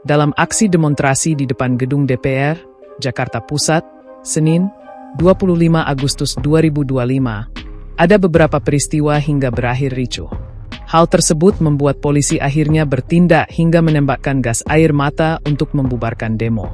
dalam aksi demonstrasi di depan gedung DPR, Jakarta Pusat, Senin, 25 Agustus 2025, ada beberapa peristiwa hingga berakhir ricuh. Hal tersebut membuat polisi akhirnya bertindak hingga menembakkan gas air mata untuk membubarkan demo.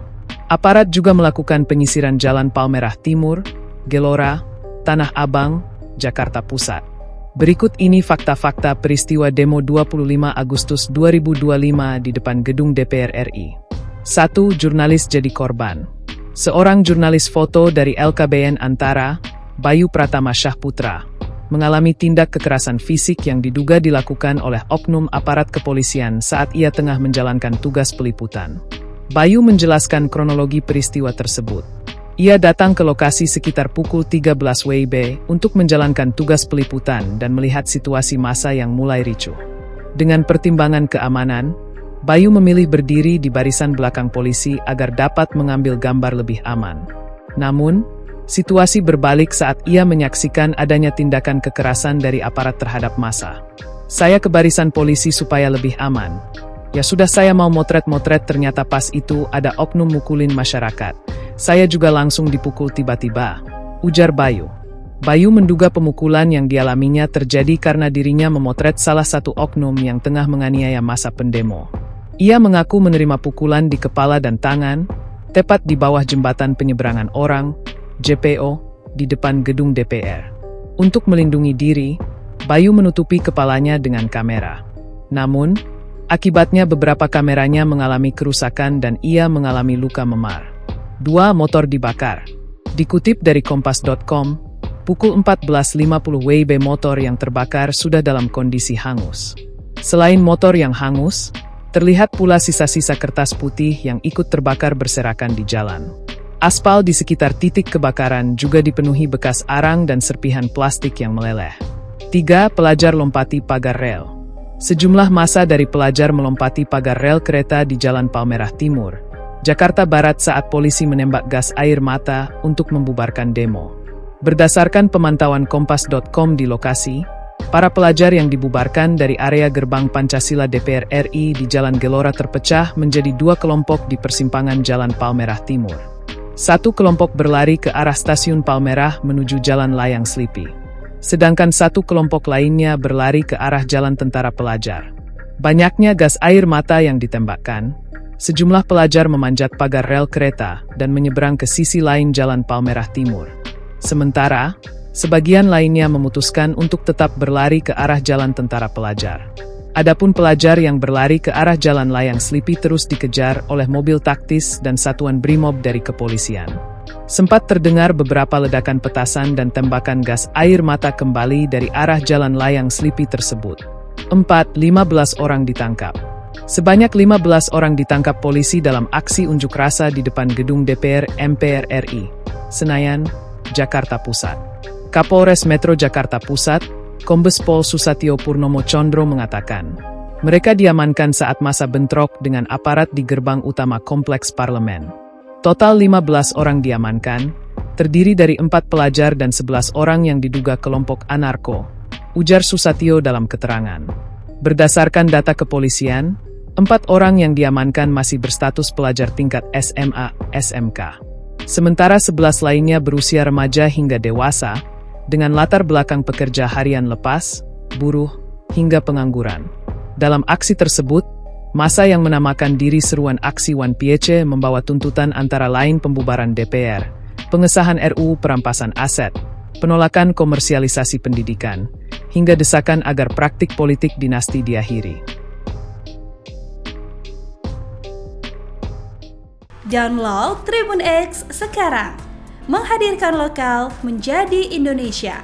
Aparat juga melakukan penyisiran Jalan Palmerah Timur, Gelora, Tanah Abang, Jakarta Pusat. Berikut ini fakta-fakta peristiwa demo 25 Agustus 2025 di depan gedung DPR RI. 1. Jurnalis jadi korban. Seorang jurnalis foto dari LKBN Antara, Bayu Pratama Syahputra, mengalami tindak kekerasan fisik yang diduga dilakukan oleh oknum aparat kepolisian saat ia tengah menjalankan tugas peliputan. Bayu menjelaskan kronologi peristiwa tersebut. Ia datang ke lokasi sekitar pukul 13 WIB untuk menjalankan tugas peliputan dan melihat situasi massa yang mulai ricuh. Dengan pertimbangan keamanan, Bayu memilih berdiri di barisan belakang polisi agar dapat mengambil gambar lebih aman. Namun, situasi berbalik saat ia menyaksikan adanya tindakan kekerasan dari aparat terhadap massa. Saya ke barisan polisi supaya lebih aman. Ya sudah, saya mau motret-motret, ternyata pas itu ada oknum mukulin masyarakat. Saya juga langsung dipukul tiba-tiba, ujar Bayu. Bayu menduga pemukulan yang dialaminya terjadi karena dirinya memotret salah satu oknum yang tengah menganiaya massa pendemo. Ia mengaku menerima pukulan di kepala dan tangan, tepat di bawah jembatan penyeberangan orang, JPO, di depan gedung DPR. Untuk melindungi diri, Bayu menutupi kepalanya dengan kamera. Namun, akibatnya beberapa kameranya mengalami kerusakan dan ia mengalami luka memar. 2. Motor dibakar. Dikutip dari kompas.com, pukul 14.50 WIB motor yang terbakar sudah dalam kondisi hangus. Selain motor yang hangus, terlihat pula sisa-sisa kertas putih yang ikut terbakar berserakan di jalan. Aspal di sekitar titik kebakaran juga dipenuhi bekas arang dan serpihan plastik yang meleleh. 3. Pelajar lompati pagar rel. Sejumlah massa dari pelajar melompati pagar rel kereta di Jalan Palmerah Timur, Jakarta Barat saat polisi menembak gas air mata untuk membubarkan demo. Berdasarkan pemantauan kompas.com di lokasi, para pelajar yang dibubarkan dari area gerbang Pancasila DPR RI di Jalan Gelora terpecah menjadi 2 kelompok di persimpangan Jalan Palmerah Timur. 1 kelompok berlari ke arah stasiun Palmerah menuju Jalan Layang Slipi. Sedangkan 1 kelompok lainnya berlari ke arah Jalan Tentara Pelajar. Banyaknya gas air mata yang ditembakkan, sejumlah pelajar memanjat pagar rel kereta dan menyeberang ke sisi lain Jalan Palmerah Timur. Sementara, sebagian lainnya memutuskan untuk tetap berlari ke arah Jalan Tentara Pelajar. Adapun pelajar yang berlari ke arah Jalan Layang Slipi terus dikejar oleh mobil taktis dan satuan Brimob dari kepolisian. Sempat terdengar beberapa ledakan petasan dan tembakan gas air mata kembali dari arah Jalan Layang Slipi tersebut. 4. 15 orang ditangkap. Sebanyak 15 orang ditangkap polisi dalam aksi unjuk rasa di depan gedung DPR MPR RI, Senayan, Jakarta Pusat. Kapolres Metro Jakarta Pusat, Kombes Pol Susatyo Purnomo Condro mengatakan, mereka diamankan saat masa bentrok dengan aparat di gerbang utama Kompleks Parlemen. Total 15 orang diamankan, terdiri dari 4 pelajar dan 11 orang yang diduga kelompok anarko, ujar Susatyo dalam keterangan. Berdasarkan data kepolisian, 4 orang yang diamankan masih berstatus pelajar tingkat SMA, SMK. Sementara 11 lainnya berusia remaja hingga dewasa, dengan latar belakang pekerja harian lepas, buruh, hingga pengangguran. Dalam aksi tersebut, massa yang menamakan diri Seruan Aksi 1PC membawa tuntutan antara lain pembubaran DPR, pengesahan RUU perampasan aset, penolakan komersialisasi pendidikan, hingga desakan agar praktik politik dinasti diakhiri. Download Tribun X sekarang, menghadirkan lokal menjadi Indonesia.